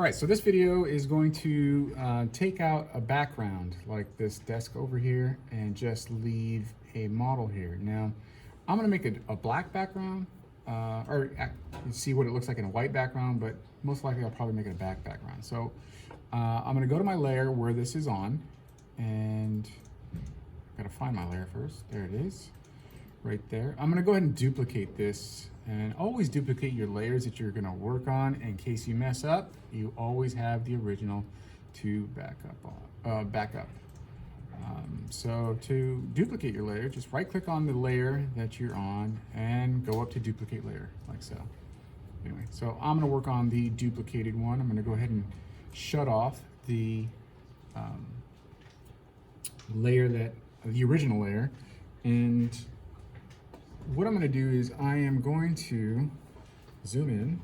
All right, so this video is going to take out a background like this desk over here and just leave a model here. Now, I'm gonna make a black background, you see what it looks like in a white background, but most likely I'll probably make it a black background. So I'm gonna go to my layer where this is on, and I gotta find my layer first. There it is, right there. I'm gonna go ahead and duplicate this, and always duplicate your layers that you're gonna work on in case you mess up. You always have the original to back up. So to duplicate your layer, just right click on the layer that you're on and go up to duplicate layer, like so. Anyway, so I'm gonna work on the duplicated one. I'm gonna go ahead and shut off the the original layer. And what I'm gonna do is I am going to zoom in,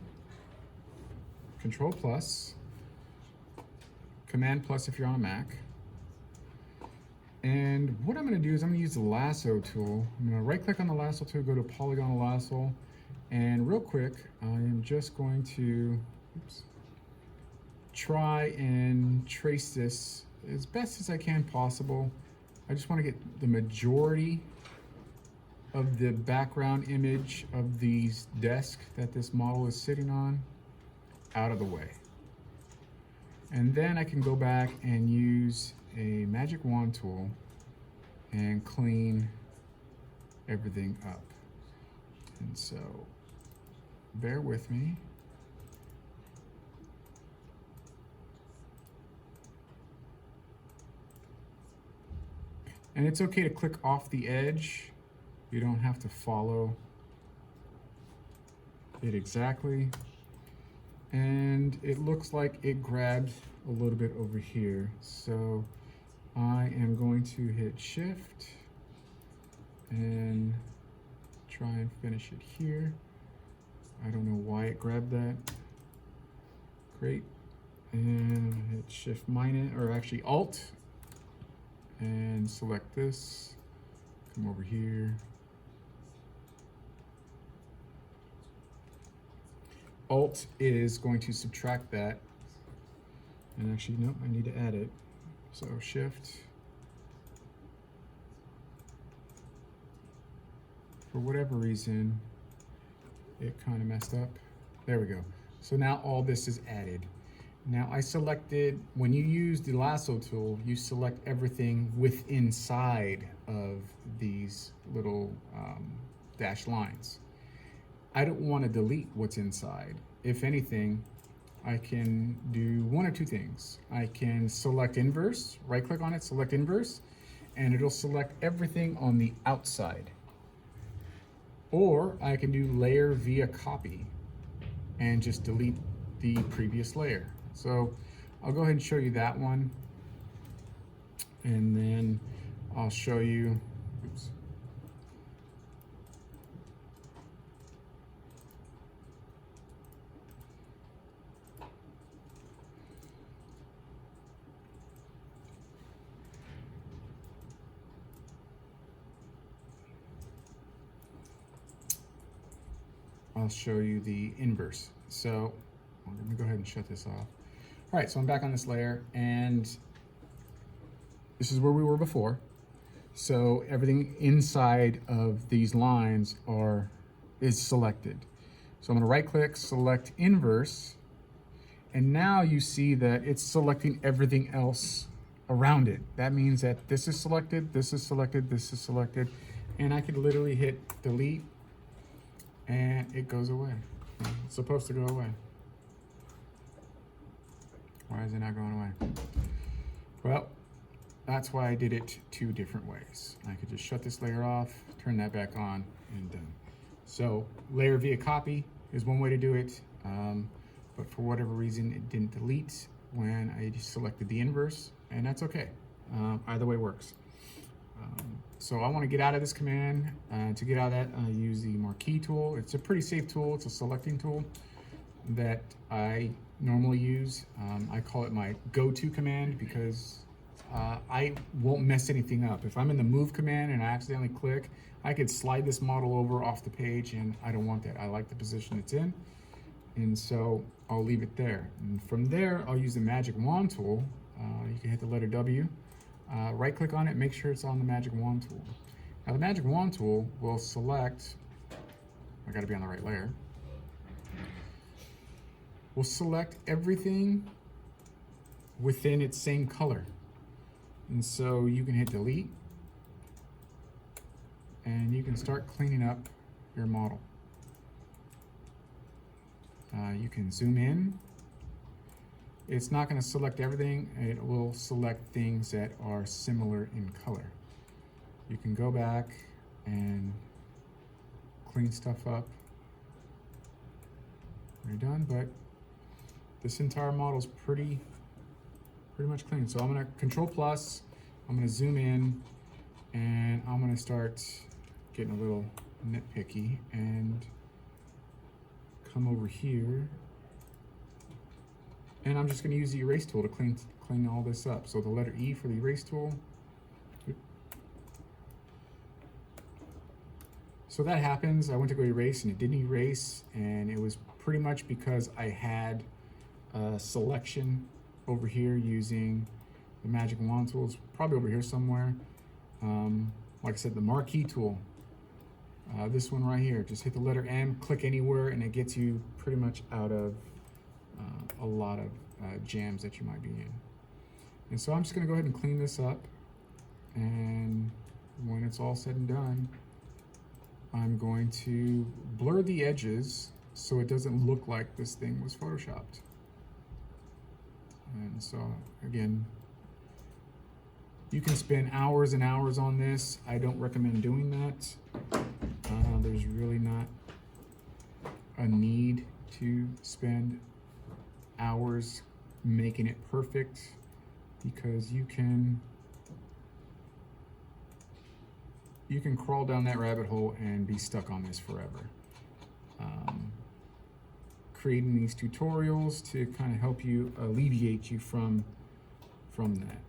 Control plus, Command plus if you're on a Mac. And what I'm gonna do is I'm gonna use the lasso tool. I'm gonna right click on the lasso tool, go to polygonal lasso, and real quick, I am just going to try and trace this as best as I can possible. I just wanna get the majority of the background image of the desk that this model is sitting on out of the way. And then I can go back and use a magic wand tool and clean everything up. And so bear with me. And it's okay to click off the edge. You don't have to follow it exactly. And it looks like it grabbed a little bit over here. So I am going to hit Shift and try and finish it here. I don't know why it grabbed that. Great. And hit Shift minus, or actually Alt, and select this. Come over here. Alt is going to subtract that. And actually, no, I need to add it. So Shift. For whatever reason, it kind of messed up. There we go. So now all this is added. Now I selected, when you use the lasso tool, you select everything within inside of these little dashed lines. I don't want to delete what's inside. If anything, I can do one or two things. I can select inverse, right click on it, select inverse, and it'll select everything on the outside. Or I can do layer via copy and just delete the previous layer. So I'll go ahead and show you that one. And then I'll show you, oops. I'll show you the inverse. So let me go ahead and shut this off. All right, so I'm back on this layer, and this is where we were before. So everything inside of these lines is selected. So I'm gonna right click, select inverse, and now you see that it's selecting everything else around it. That means that this is selected, this is selected, this is selected, and I could literally hit delete, and it goes away. It's supposed to go away. Why is it not going away? Well, that's why I did it two different ways. I could just shut this layer off, turn that back on, and done. So layer via copy is one way to do it, but for whatever reason, it didn't delete when I just selected the inverse, and that's okay. Either way works. So I want to get out of this command. To get out of that, I use the marquee tool. It's a pretty safe tool. It's a selecting tool that I normally use. I call it my go-to command because I won't mess anything up. If I'm in the move command and I accidentally click, I could slide this model over off the page, and I don't want that. I like the position it's in. And so I'll leave it there. And from there, I'll use the magic wand tool. You can hit the letter W, right click on it, make sure it's on the magic wand tool. Now the magic wand tool will select, I gotta be on the right layer. We'll select everything within its same color. And so you can hit delete and you can start cleaning up your model. You can zoom in. It's not going to select everything. It will select things that are similar in color. You can go back and clean stuff up. You're done, but this entire model is pretty much clean. So I'm going to Control Plus, I'm going to zoom in, and I'm going to start getting a little nitpicky and come over here, and I'm just going to use the erase tool to clean all this up. So the letter E for the erase tool. So that happens. I went to go erase and it didn't erase, and it was pretty much because I had a selection over here using the magic wand tools, probably over here somewhere. Like I said, the marquee tool. This one right here, just hit the letter M, click anywhere, and it gets you pretty much out of a lot of jams that you might be in. And so I'm just gonna go ahead and clean this up, and when it's all said and done, I'm going to blur the edges so it doesn't look like this thing was photoshopped. And so again, you can spend hours and hours on this. I don't recommend doing that. There's really not a need to spend hours making it perfect, because you can crawl down that rabbit hole and be stuck on this forever. Creating these tutorials to kind of help you alleviate you from that.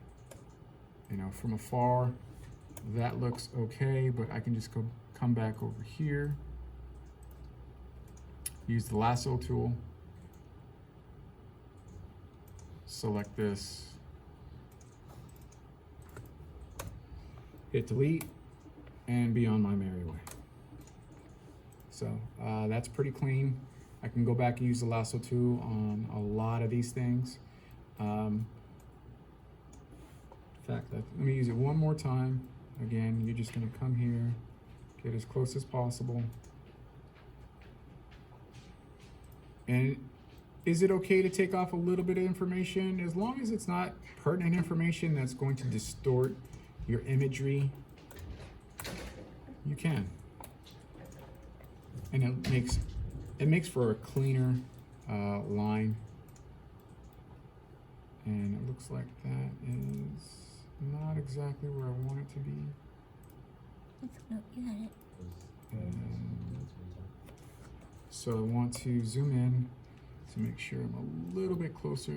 You know, from afar, that looks okay, but I can just come back over here, use the lasso tool, select this, hit delete, and be on my merry way. So that's pretty clean. I can go back and use the lasso tool on a lot of these things. In fact, let me use it one more time. Again, you're just gonna come here, get as close as possible. And is it okay to take off a little bit of information? As long as it's not pertinent information that's going to distort your imagery, you can. And it makes for a cleaner line. And it looks like that is not exactly where I want it to be. No, you got it. So I want to zoom in to make sure I'm a little bit closer.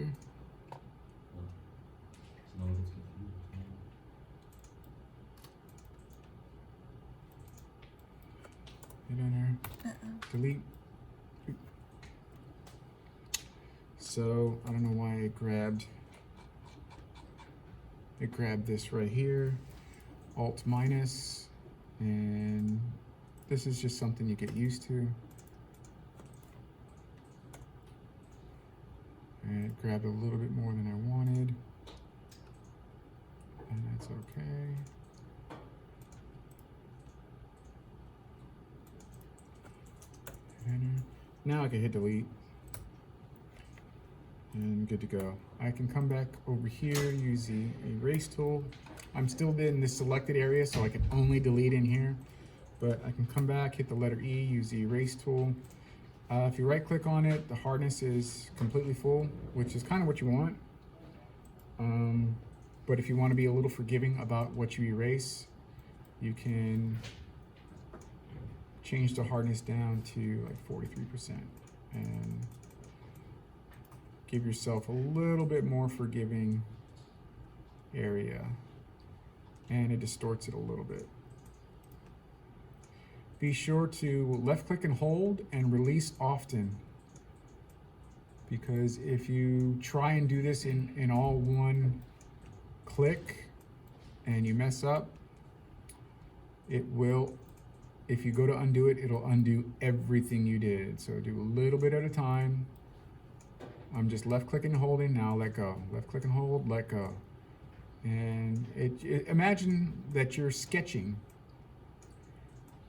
Hit enter. Delete. So I don't know why it grabbed this right here. Alt minus, and this is just something you get used to. And it grabbed a little bit more than I wanted, and that's okay. Enter. Now I can hit delete, and good to go. I can come back over here, use the erase tool. I'm still in this selected area, so I can only delete in here, but I can come back, hit the letter E, use the erase tool. If you right click on it, the hardness is completely full, which is kind of what you want. But if you want to be a little forgiving about what you erase, you can change the hardness down to like 43% and give yourself a little bit more forgiving area, and it distorts it a little bit. Be sure to left click and hold and release often because if you try and do this in all one click and you mess up, it will, if you go to undo it, it'll undo everything you did. So do a little bit at a time. I'm just left clicking and holding, now let go. Left click and hold, let go. And imagine that you're sketching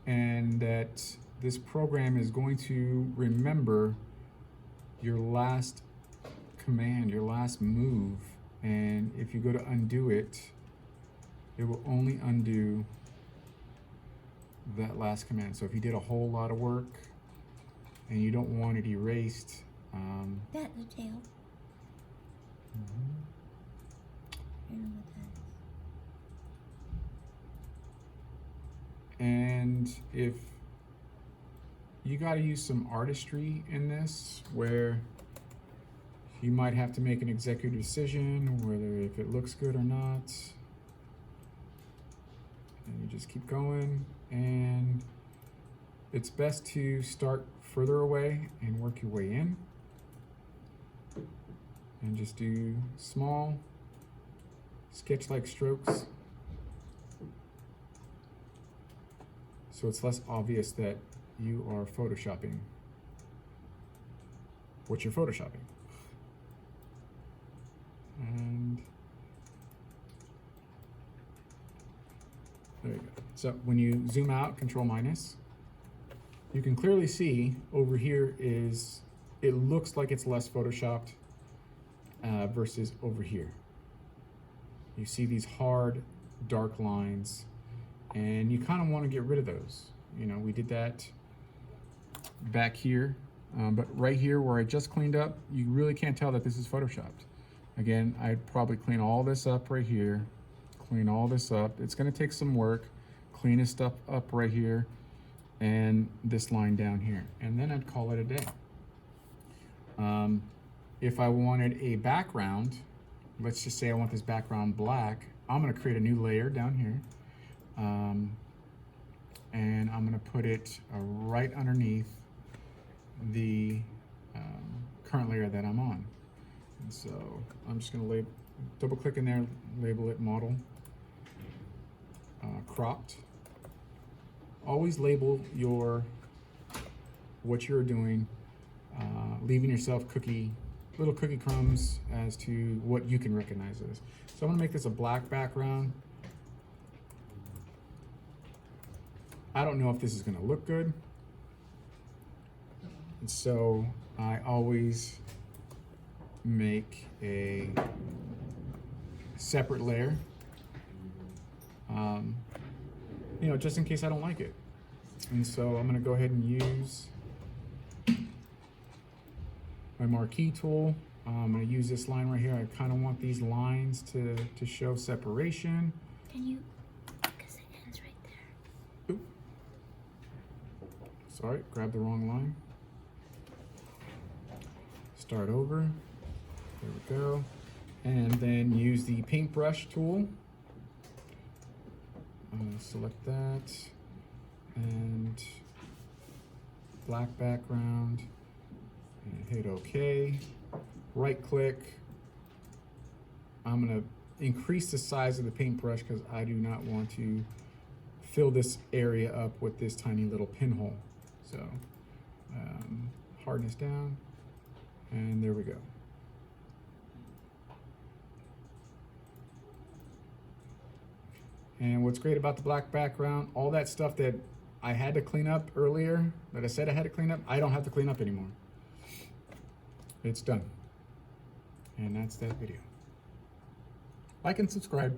and that this program is going to remember your last command, your last move. And if you go to undo it, it will only undo that last command. So if you did a whole lot of work and you don't want it erased, That's the tail. I don't know what that is. and if you got to use some artistry in this, where you might have to make an executive decision whether if it looks good or not, and you just keep going. And it's best to start further away and work your way in, and just do small sketch-like strokes so it's less obvious that you are photoshopping what you're photoshopping. And there you go. So when you zoom out, Control minus, you can clearly see over here is, it looks like it's less photoshopped versus over here. You see these hard, dark lines, and you kind of want to get rid of those. You know, we did that back here, but right here where I just cleaned up, you really can't tell that this is photoshopped. Again, I'd probably clean all this up right here, clean all this up. It's going to take some work. Clean this stuff up right here and this line down here, and then I'd call it a day. If I wanted a background, let's just say I want this background black, I'm going to create a new layer down here, and I'm going to put it right underneath the current layer that I'm on. And so I'm just going to double click in there, label it model cropped. Always label what you're doing, leaving yourself little cookie crumbs as to what you can recognize as. So I'm gonna make this a black background. I don't know if this is gonna look good, and so I always make a separate layer, you know, just in case I don't like it. And so I'm gonna go ahead and use my marquee tool. I'm gonna use this line right here. I kind of want these lines to show separation. Can you, because it ends right there. Oop. Sorry, grab the wrong line. Start over, there we go. And then use the paintbrush tool. Select that, and black background, and hit OK. Right click. I'm going to increase the size of the paintbrush because I do not want to fill this area up with this tiny little pinhole. So hardness down, and there we go. And what's great about the black background, all that stuff that I had to clean up earlier, that I said I had to clean up, I don't have to clean up anymore. It's done. And that's that video. Like and subscribe.